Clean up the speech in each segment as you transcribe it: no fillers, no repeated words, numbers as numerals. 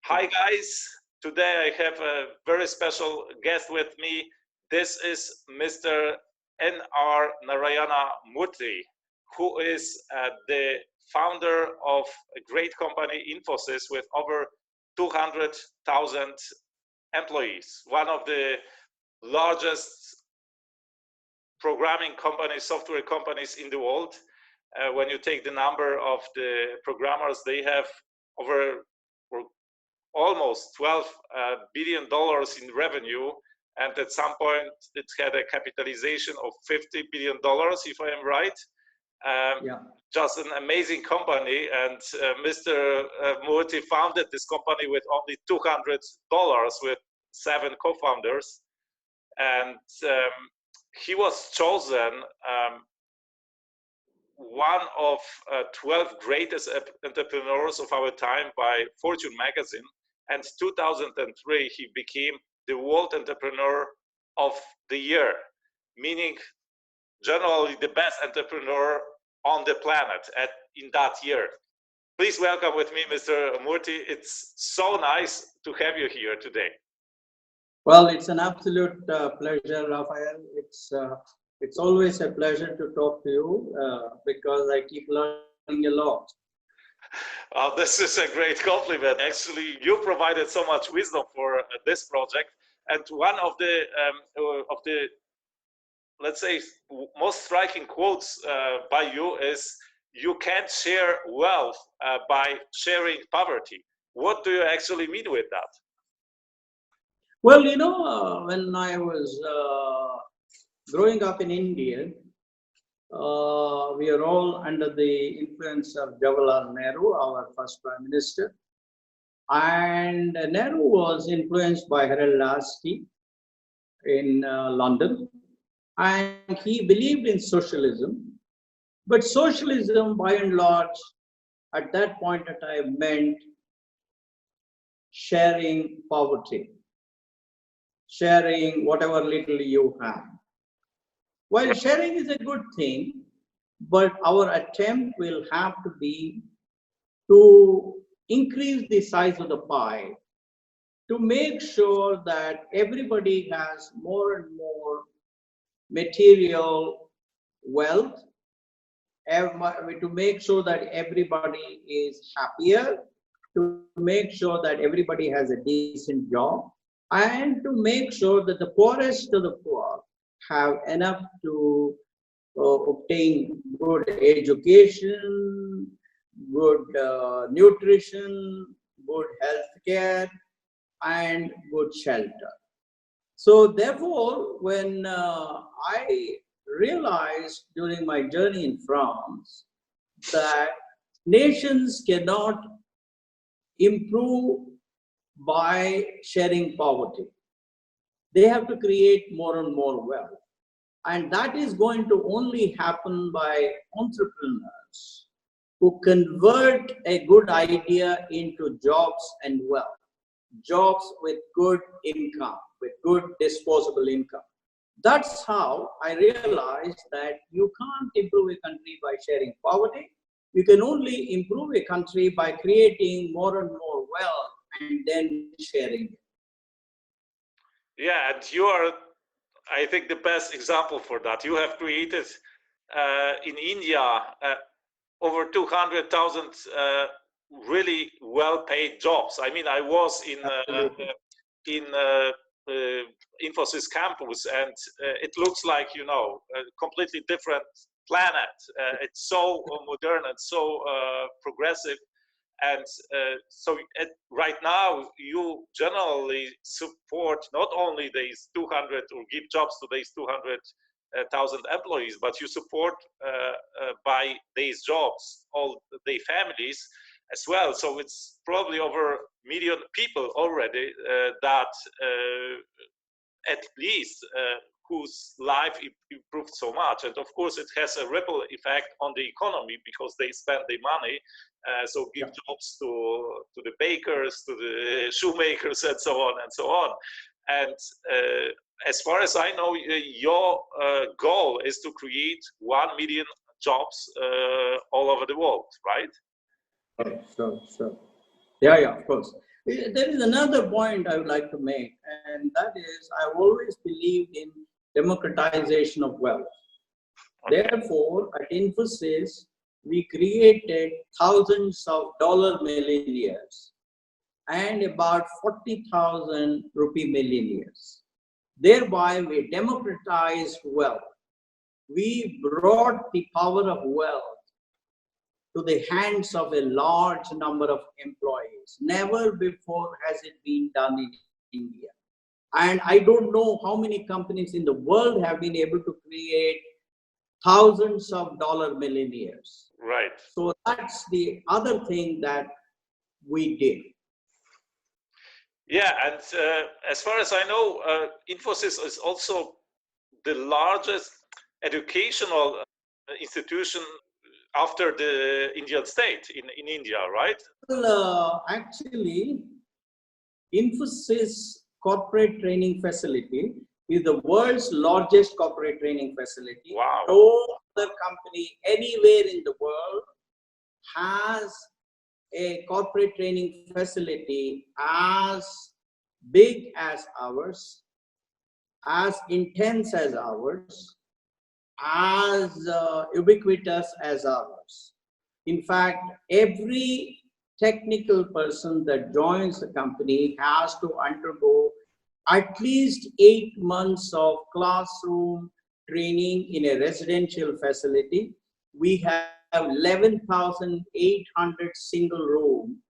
Hi guys, today I have a very special guest with me. This is Mr. N.R. Narayana Murthy, who is the founder of a great company, Infosys, with over 200,000 employees, one of the largest programming companies, software companies in the world. When you take the number of the programmers, they have over almost $12 billion in revenue, and at some point it had a capitalization of $50 billion, if I am right. Yeah. Just an amazing company, and Mr. Murthy founded this company with only $200 with 7 co-founders, and he was chosen one of 12 greatest entrepreneurs of our time by Fortune magazine, and 2003 he became the World Entrepreneur of the Year, meaning generally the best entrepreneur on the planet in that year. Please welcome with me Mr. Murthy. It's so nice to have you here today. Well, it's an absolute pleasure, Rafael. It's always a pleasure to talk to you because I keep learning a lot. This is a great compliment. Actually, you provided so much wisdom for this project, and one of the let's say most striking quotes by you is, "You can't share wealth by sharing poverty." What do you actually mean with that? Well, when I was growing up in India, we are all under the influence of Jawaharlal Nehru, our first Prime Minister. And Nehru was influenced by Harold Lasky in London. And he believed in socialism. But socialism, by and large, at that point in time, meant sharing poverty, sharing whatever little you have. While sharing is a good thing, but our attempt will have to be to increase the size of the pie, to make sure that everybody has more and more material wealth, to make sure that everybody is happier, to make sure that everybody has a decent job, and to make sure that the poorest of the poor have enough to obtain good education, good nutrition, good health care, and good shelter. So therefore, when I realized during my journey in France that nations cannot improve by sharing poverty, they have to create more and more wealth. And that is going to only happen by entrepreneurs who convert a good idea into jobs and wealth, jobs with good income, with good disposable income. That's how I realized that you can't improve a country by sharing poverty. You can only improve a country by creating more and more wealth and then sharing it. Yeah, and you are, I think, the best example for that. You have created in India over 200,000 really well-paid jobs. I mean, I was in Infosys campus, and it looks like, a completely different planet. It's so modern and so progressive. And so right now, you generally support not only these 200 or give jobs to these 200,000 employees, but you support by these jobs all the families as well. So it's probably over a million people already that at least whose life improved so much. And of course, it has a ripple effect on the economy because they spend the money. So give jobs to the bakers, to the shoemakers, and so on and so on. And as far as I know, your goal is to create 1 million jobs all over the world, right? Sure. Yeah, of course. There is another point I would like to make, and that is I've always believed in democratization of wealth. Okay. Therefore, at Infosys, we created thousands of dollar millionaires and about 40,000 rupee millionaires. Thereby, we democratized wealth. We brought the power of wealth to the hands of a large number of employees. Never before has it been done in India. And I don't know how many companies in the world have been able to create thousands of dollar millionaires. Right. So that's the other thing that we did. Yeah, and as far as I know, Infosys is also the largest educational institution after the Indian state in India, right? Well, actually, Infosys corporate training facility is the world's largest corporate training facility. Wow. No other company anywhere in the world has a corporate training facility as big as ours, as intense as ours, as ubiquitous as ours. In fact, every technical person that joins the company has to undergo at least 8 months of classroom training in a residential facility. We have 11,800 single room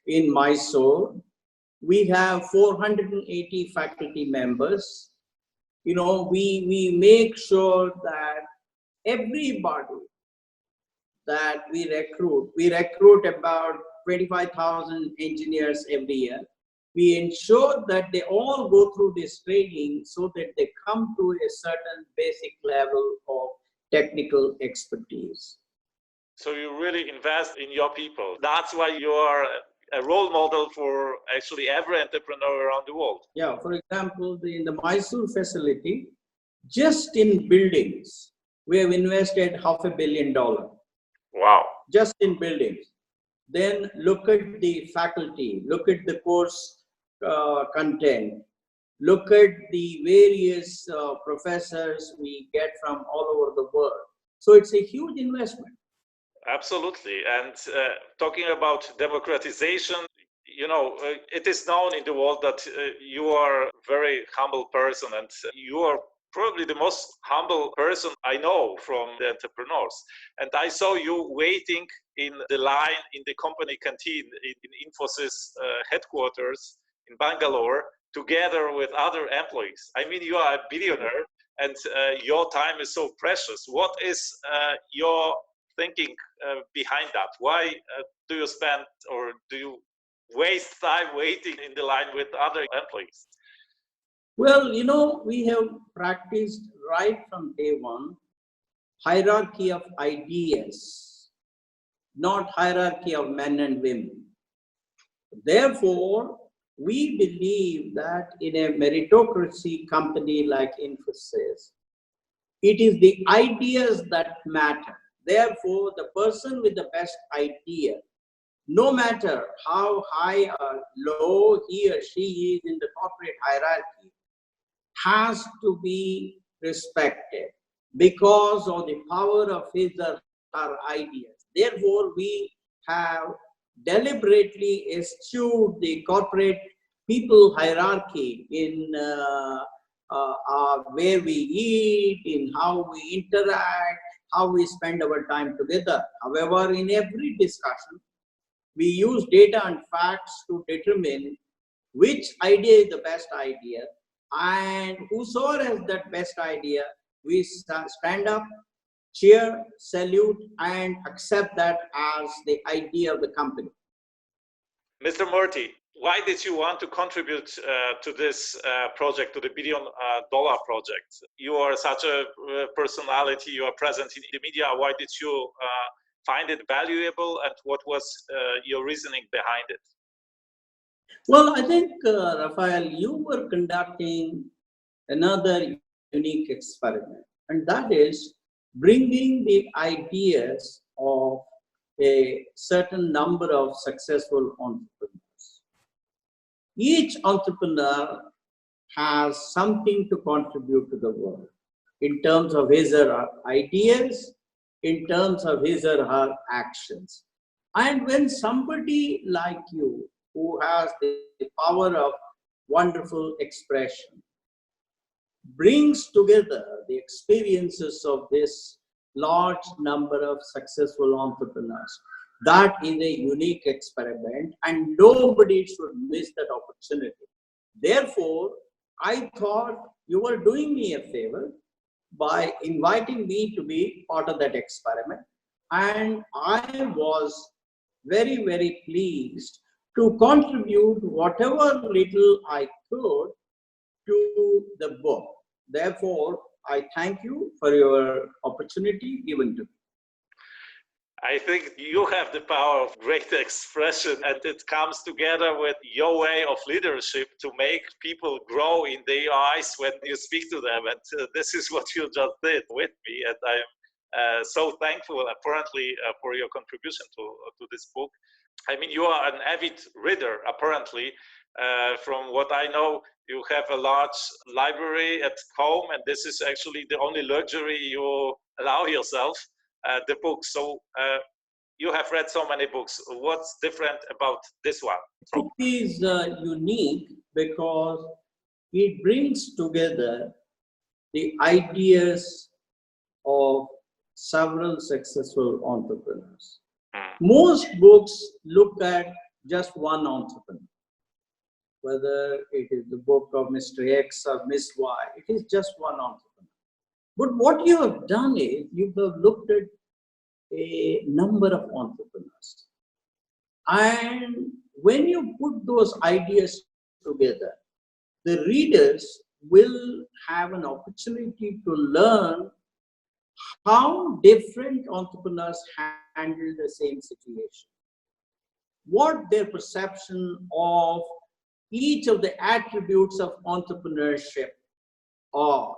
in Mysore. We have 480 faculty members. You know, we make sure that everybody that we recruit about 25,000 engineers every year. We ensure that they all go through this training so that they come to a certain basic level of technical expertise. So you really invest in your people. That's why you are a role model for actually every entrepreneur around the world. Yeah, for example, in the Mysore facility, just in buildings, we have invested $500 million. Wow. Just in buildings. Then look at the faculty, look at the course content, look at the various professors we get from all over the world. So it's a huge investment. Absolutely. And talking about democratization, you know, it is known in the world that you are a very humble person, and you are probably the most humble person I know from the entrepreneurs. And I saw you waiting in the line in the company canteen in Infosys headquarters in Bangalore together with other employees. I mean, you are a billionaire, and your time is so precious. What is your thinking behind that? Why do you spend, or do you waste time waiting in the line with other employees? Well, you know, we have practiced right from day one hierarchy of ideas, not hierarchy of men and women. Therefore, we believe that in a meritocracy company like Infosys, it is the ideas that matter. Therefore, the person with the best idea, no matter how high or low he or she is in the corporate hierarchy, has to be respected because of the power of his or her ideas. Therefore, we have deliberately eschewed the corporate people hierarchy in where we eat, in how we interact, how we spend our time together. However, in every discussion, we use data and facts to determine which idea is the best idea, and whosoever has that best idea, we stand up, cheer, salute, and accept that as the idea of the company. Mr. Murthy, why did you want to contribute to this project, to the $1 billion project? You are such a personality, you are present in the media. Why did you find it valuable, and what was your reasoning behind it? Well, I think, Rafael, you were conducting another unique experiment, and that is bringing the ideas of a certain number of successful entrepreneurs. Each entrepreneur has something to contribute to the world in terms of his or her ideas, in terms of his or her actions. And when somebody like you, who has the power of wonderful expression, brings together the experiences of this large number of successful entrepreneurs, that is a unique experiment, and nobody should miss that opportunity. Therefore, I thought you were doing me a favor by inviting me to be part of that experiment. And I was very, very pleased to contribute whatever little I could to the book. Therefore, I thank you for your opportunity given to me. I think you have the power of great expression, and it comes together with your way of leadership to make people grow in their eyes when you speak to them. And this is what you just did with me. And I'm so thankful, apparently, for your contribution to this book. I mean, you are an avid reader, apparently. From what I know, you have a large library at home, and this is actually the only luxury you allow yourself. The book. So you have read so many books. What's different about this one? It is unique because it brings together the ideas of several successful entrepreneurs. Most books look at just one entrepreneur, whether it is the book of Mr. X or Miss Y, it is just one entrepreneur. But what you have done is you have looked at a number of entrepreneurs. And when you put those ideas together, the readers will have an opportunity to learn how different entrepreneurs handle the same situation, what their perception of each of the attributes of entrepreneurship are,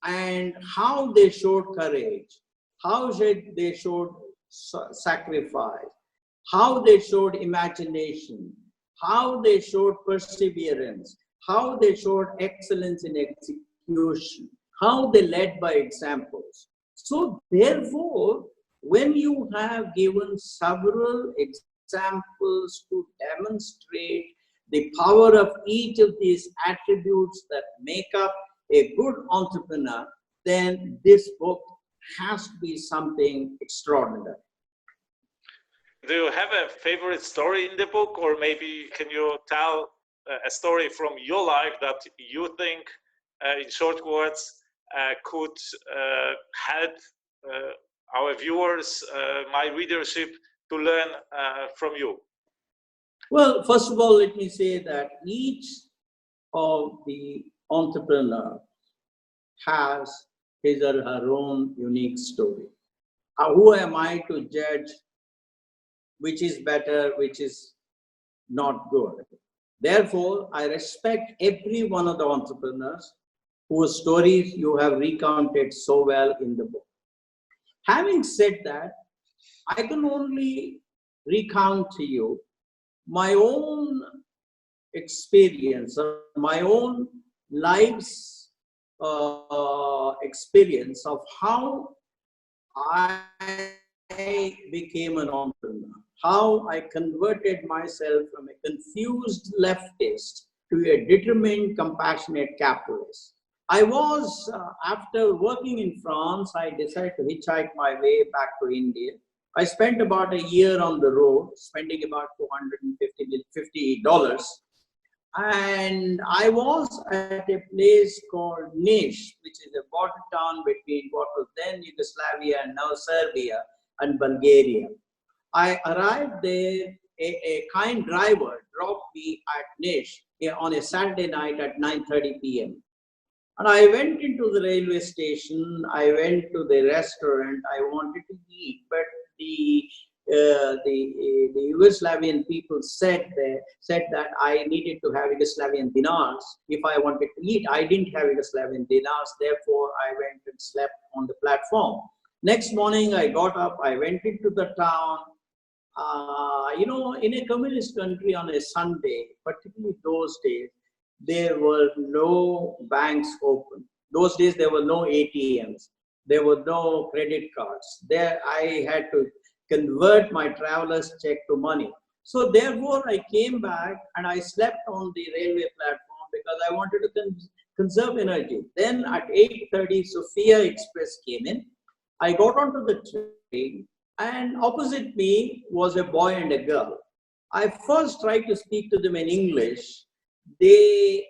and how they showed courage, how they showed sacrifice, how they showed imagination, how they showed perseverance, how they showed excellence in execution, how they led by examples. So therefore, when you have given several examples to demonstrate the power of each of these attributes that make up a good entrepreneur, then this book has to be something extraordinary. Do you have a favorite story in the book, or maybe can you tell a story from your life that you think, in short words, could help our viewers, my readership, to learn from you? Well, first of all, let me say that each of the entrepreneurs has his or her own unique story. Who am I to judge which is better, which is not good? Therefore, I respect every one of the entrepreneurs whose stories you have recounted so well in the book. Having said that, I can only recount to you my own experience, my own life's experience of how I became an entrepreneur, how I converted myself from a confused leftist to a determined, compassionate capitalist. I was, after working in France, I decided to hitchhike my way back to India. I spent about a year on the road, spending about $250. And I was at a place called Niš, which is a border town between what was then Yugoslavia and now Serbia and Bulgaria. I arrived there, a kind driver dropped me at Niš on a Saturday night at 9:30 p.m. And I went into the railway station, I went to the restaurant, I wanted to eat, but the Yugoslavian people said that I needed to have Yugoslavian dinars if I wanted to eat. I didn't have Yugoslavian dinars, therefore I went and slept on the platform. Next morning I got up, I went into the town, you know, in a communist country on a Sunday, particularly those days, there were no banks open. Those days, there were no ATMs. There were no credit cards. There, I had to convert my traveler's check to money. So therefore, I came back and I slept on the railway platform because I wanted to conserve energy. Then at 8:30, Sophia Express came in. I got onto the train, and opposite me was a boy and a girl. I first tried to speak to them in English. They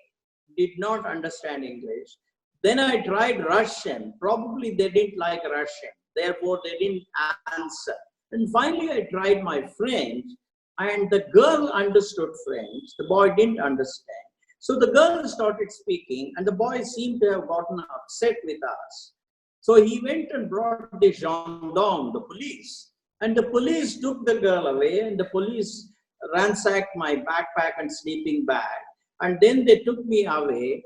did not understand English. Then I tried Russian. Probably they didn't like Russian. Therefore, they didn't answer. And finally, I tried my French, and the girl understood French. The boy didn't understand. So the girl started speaking, and the boy seemed to have gotten upset with us. So he went and brought the gendarme, the police. And the police took the girl away, and the police ransacked my backpack and sleeping bag. And then they took me away,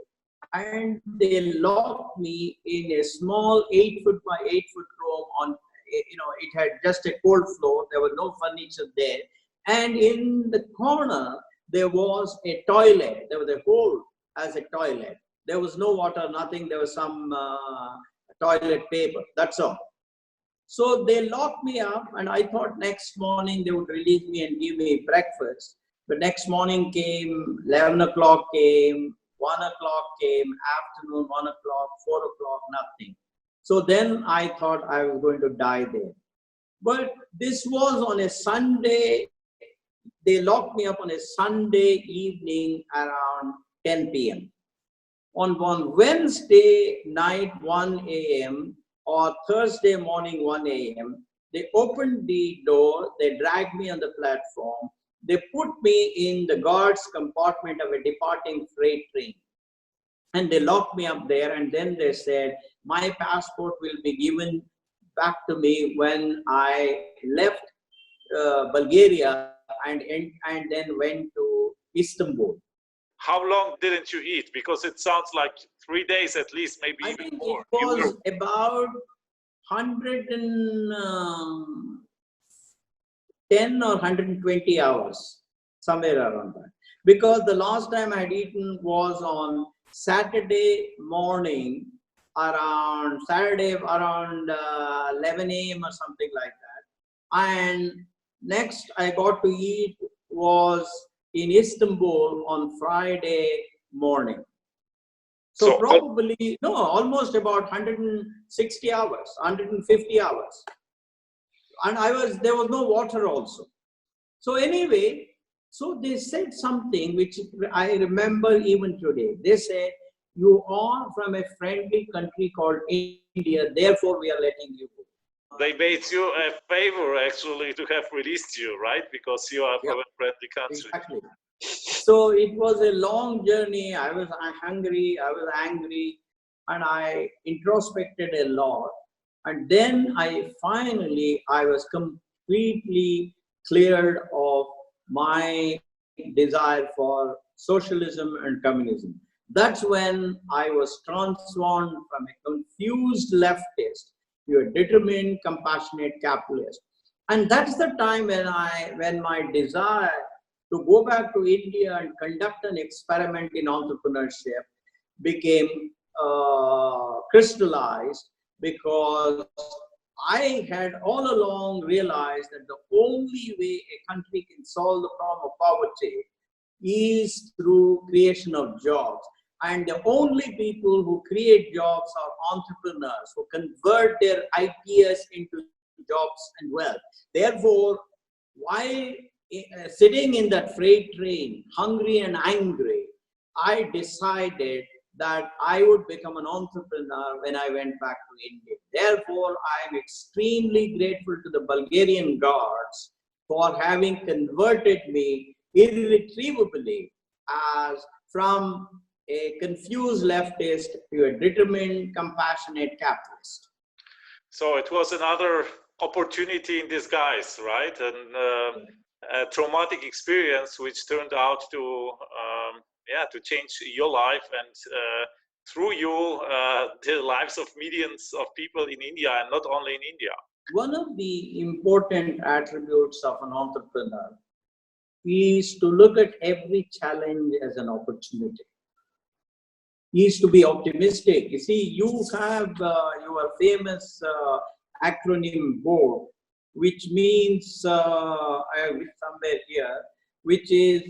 and they locked me in a small 8-foot by 8-foot room on, you know, it had just a cold floor. There was no furniture there. And in the corner, there was a toilet. There was a hole as a toilet. There was no water, nothing. There was some toilet paper. That's all. So they locked me up, and I thought next morning they would release me and give me breakfast. But next morning came, 11 o'clock came, 1 o'clock came, afternoon, 1 o'clock, 4 o'clock, nothing. So then I thought I was going to die there. But this was on a Sunday. They locked me up on a Sunday evening around 10 p.m. On Wednesday night, 1 a.m. or Thursday morning, 1 a.m., they opened the door, they dragged me on the platform, they put me in the guard's compartment of a departing freight train. And they locked me up there, and then they said, my passport will be given back to me when I left Bulgaria and then went to Istanbul. How long didn't you eat? Because it sounds like 3 days at least, maybe I even think more. it was about 110 or 120 hours, somewhere around that. Because the last time I had eaten was on Saturday morning, around 11 a.m. or something like that. And next I got to eat was in Istanbul on Friday morning. So probably, no, almost about 160 hours, 150 hours. And there was no water also. So anyway, so they said something which I remember even today. They said, you are from a friendly country called India, therefore we are letting you go. They made you a favor actually to have released you, right? Because you are from a friendly country. Exactly. So it was a long journey. I was hungry, I was angry, and I introspected a lot. And then I was completely cleared of my desire for socialism and communism. That's when I was transformed from a confused leftist to a determined, compassionate capitalist. And that's the time when my desire to go back to India and conduct an experiment in entrepreneurship became crystallized, because I had all along realized that the only way a country can solve the problem of poverty is through creation of jobs. And the only people who create jobs are entrepreneurs who convert their ideas into jobs and wealth. Therefore, while sitting in that freight train, hungry and angry, I decided that I would become an entrepreneur when I went back to India. Therefore, I am extremely grateful to the Bulgarian guards for having converted me irretrievably from a confused leftist to a determined, compassionate capitalist. So it was another opportunity in disguise, right? And a traumatic experience which turned out to change your life, and through you the lives of millions of people in India, and not only in India. one of the important attributes of an entrepreneur is to look at every challenge as an opportunity. Is to be optimistic. You see, you have your famous acronym BOARD, which means, I have it somewhere here, which is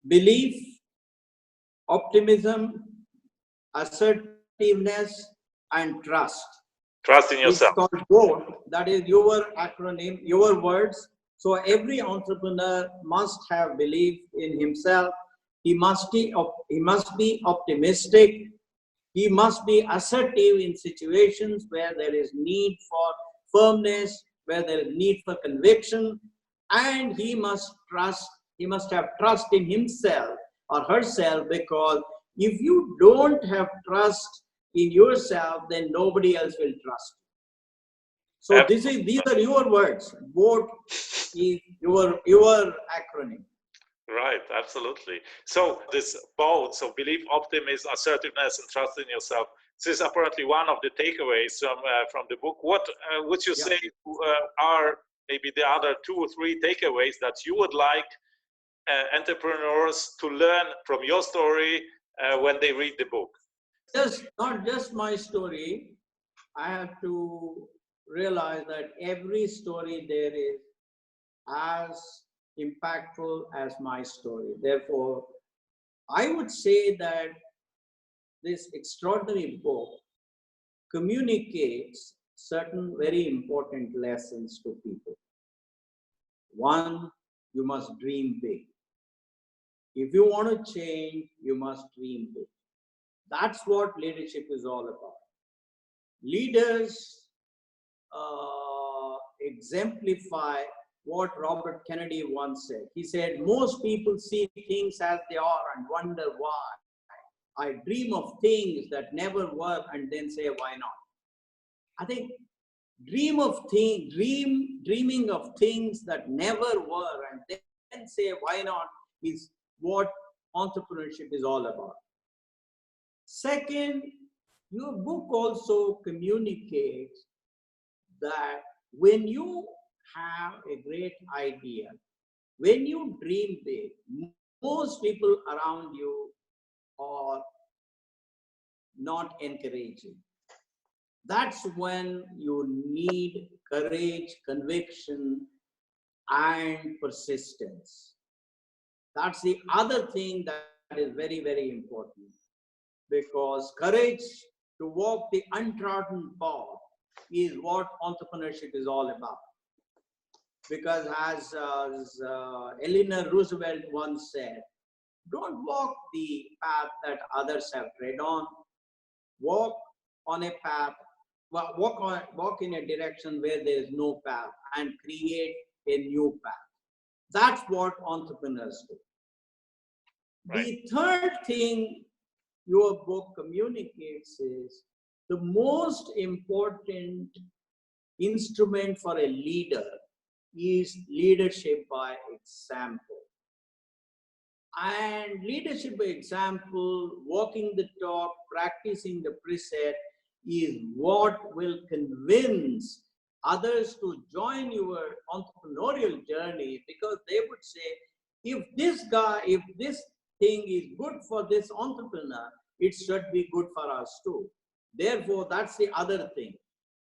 belief, optimism, assertiveness, and trust. Trust in yourself. It's called BOARD. That is your acronym, your words. So every entrepreneur must have belief in himself. He must be optimistic. He must be assertive in situations where there is need for firmness, where there is need for conviction, and he must trust. He must have trust in himself or herself, because if you don't have trust in yourself, then nobody else will trust you. So these are your words. BOARD is your acronym. Right, absolutely. So this both, so belief, optimism, assertiveness, and trust in yourself. This is apparently one of the takeaways from the book. What would you say are maybe the other 2 or 3 takeaways that you would like entrepreneurs to learn from your story when they read the book? Not just my story. I have to realize that every story there is as impactful as my story. Therefore, I would say that this extraordinary book communicates certain very important lessons to people. One, you must dream big. If you want to change, you must dream big. That's what leadership is all about. Leaders exemplify what Robert Kennedy once said. He said, most people see things as they are and wonder why. I dream of things that never were and then say, why not? I think dreaming of things that never were and then say, why not, is what entrepreneurship is all about. Second, your book also communicates that when you have a great idea, when you dream big, most people around you are not encouraging. That's when you need courage, conviction, and persistence. That's the other thing that is very, very important, because courage to walk the untrodden path is what entrepreneurship is all about. Because as Eleanor Roosevelt once said, don't walk the path that others have tread on. Walk on a path, walk in a direction where there is no path and create a new path. That's what entrepreneurs do. Right. The third thing your book communicates is the most important instrument for a leader is leadership by example. And leadership by example, walking the talk, practicing the precept is what will convince others to join your entrepreneurial journey, because they would say, if this thing is good for this entrepreneur, it should be good for us too. Therefore, that's the other thing.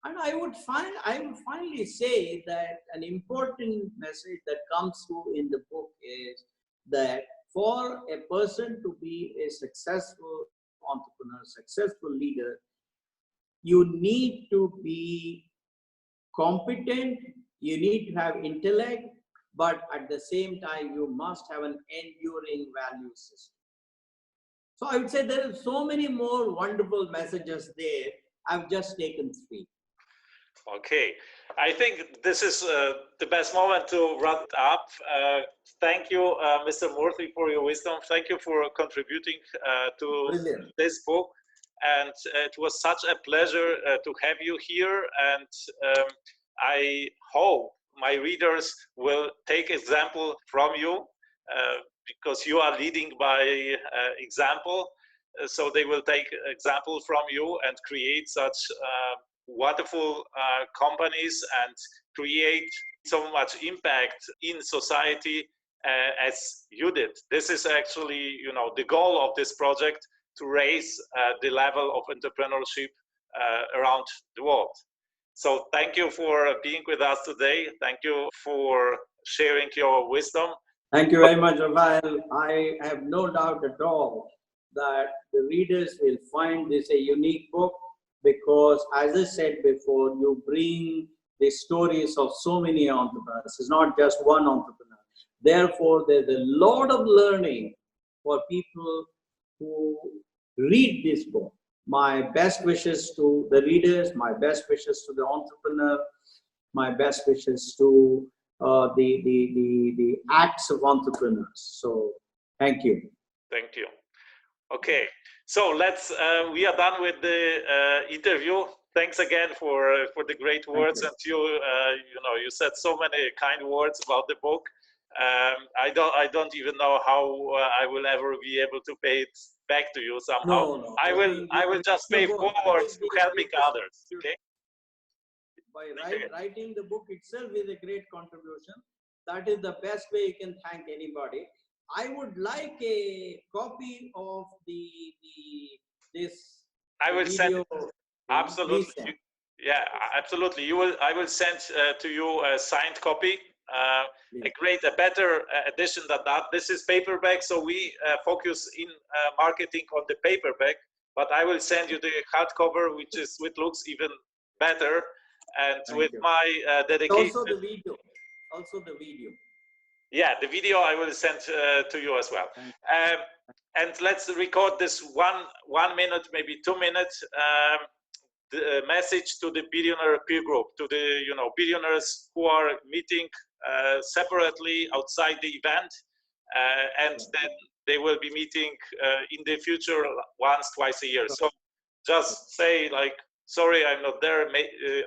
And I would finally say that an important message that comes through in the book is that for a person to be a successful entrepreneur, successful leader, you need to be competent, you need to have intellect, but at the same time, you must have an enduring value system. So I would say there are so many more wonderful messages there. I've just taken 3. Okay, I think this is the best moment to wrap it up. Thank you, Mr. Murthy, for your wisdom. Thank you for contributing to this book. And it was such a pleasure to have you here. And I hope my readers will take example from you, because you are leading by example. So they will take example from you and create such wonderful companies and create so much impact in society as you did. This is actually, the goal of this project, to raise the level of entrepreneurship around the world. So thank you for being with us today. Thank you for sharing your wisdom. Thank you very much, Rafael. I have no doubt at all that the readers will find this a unique book, because, as I said before, you bring the stories of so many entrepreneurs. It's not just one entrepreneur. Therefore, there's a lot of learning for people who read this book. My best wishes to the readers, my best wishes to the entrepreneur, my best wishes to the acts of entrepreneurs. So, thank you. Thank you. Okay, so we are done with the interview. Thanks again for the great words, and you said so many kind words about the book. I don't even know how I will ever be able to pay it back to you somehow. No. I will just pay forward to helping others. Okay. By writing the book itself is a great contribution. That is the best way you can thank anybody. I would like a copy of this. I will video. send it. Absolutely. Yeah, absolutely. I will send to you a signed copy. A better edition than that. This is paperback, so we focus in marketing on the paperback. But I will send you the hardcover, which looks even better, and with my dedication. Also the video. Yeah, the video I will send to you as well. And let's record this one minute, maybe 2 minutes, the message to the billionaire peer group, to the billionaires who are meeting separately outside the event, and then they will be meeting in the future once, twice a year. So just say like, sorry, I'm not there.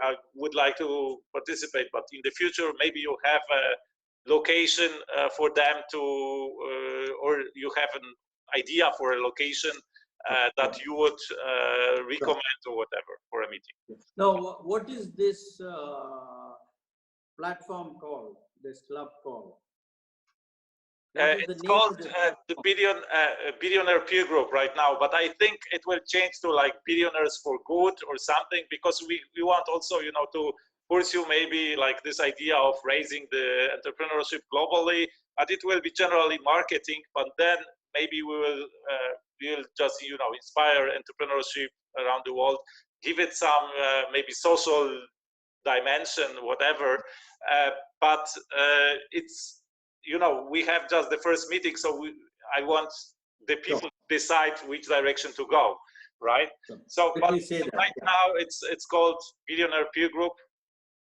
I would like to participate, but in the future, maybe you have a location for them to, or you have an idea for a location that you would recommend or whatever for a meeting. Now, what is this platform called, this club called? It's called the Billionaire Peer Group right now, but I think it will change to like Billionaires for Good or something, because we want also, to pursue maybe like this idea of raising the entrepreneurship globally, but it will be generally marketing, but then maybe we'll just, inspire entrepreneurship around the world, give it some maybe social dimension, whatever, but it's, we have just the first meeting, so I want the people to decide which direction to go, right? So, but right now it's called Billionaire Peer Group,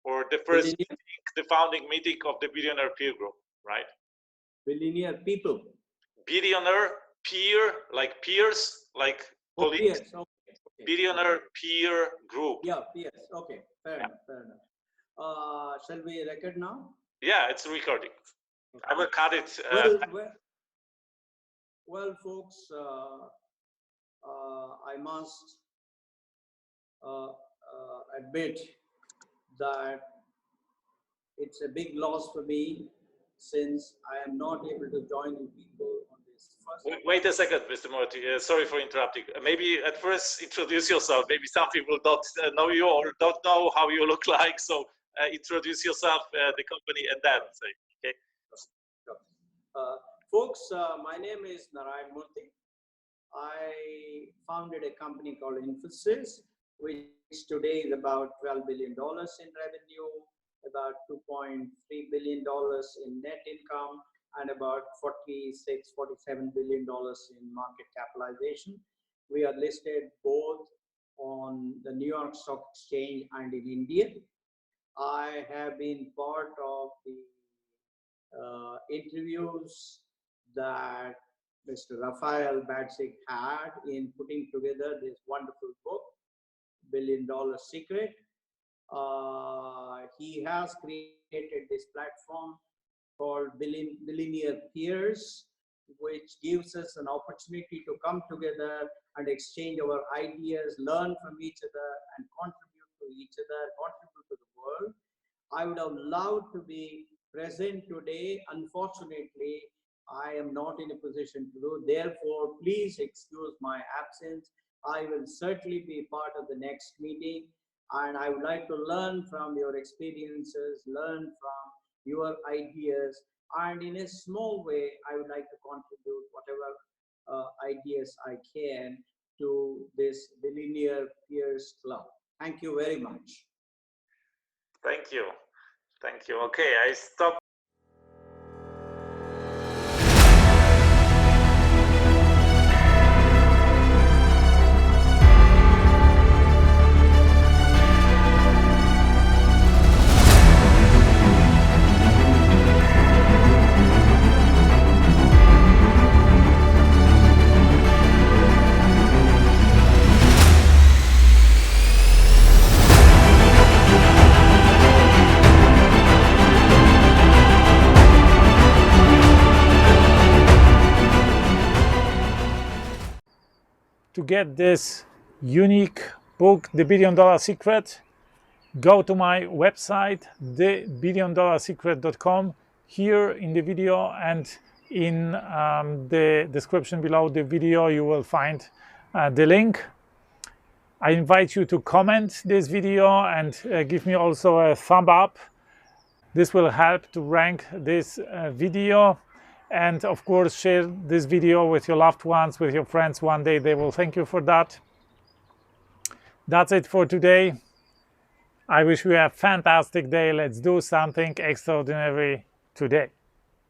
or the first meeting, the founding meeting of the Billionaire Peer Group, right? Billionaire people. Billionaire peer, like peers, like colleagues. Peers. Okay. Billionaire Peer Group. Yeah, peers. Okay, fair enough. Shall we record now? Yeah, it's recording. Okay. I will cut it. Well, folks, I must admit that it's a big loss for me, since I am not able to join you people on this first. Wait a second, Mr. Murthy. Sorry for interrupting. Maybe at first introduce yourself. Maybe some people don't know you or don't know how you look like. So introduce yourself, the company, and then say, okay. Folks, my name is Narayana Murthy. I founded a company called Infosys, which today is about $12 billion in revenue, about $2.3 billion in net income, and about $47 billion in market capitalization. We are listed both on the New York Stock Exchange and in India. I have been part of the interviews that Mr. Rafael Badziag had in putting together this wonderful book, $1 Billion Secret. He has created this platform called Billionaire Peers, which gives us an opportunity to come together and exchange our ideas, learn from each other, and contribute to each other, contribute to the world. I would have loved to be present today. Unfortunately, I am not in a position to do. Therefore, please excuse my absence. I will certainly be part of the next meeting, and I would like to learn from your experiences, learn from your ideas, and in a small way, I would like to contribute whatever ideas I can to this Billionaire Peers Club. Thank you very much. Thank you. Thank you. Okay, I stop. To get this unique book, The $1 Billion Secret, go to my website, thebilliondollarsecret.com. Here in the video and in the description below the video, you will find the link. I invite you to comment this video and give me also a thumb up. This will help to rank this video. And of course, share this video with your loved ones, with your friends. One day they will thank you for that. That's it for today. I wish you a fantastic day. Let's do something extraordinary today.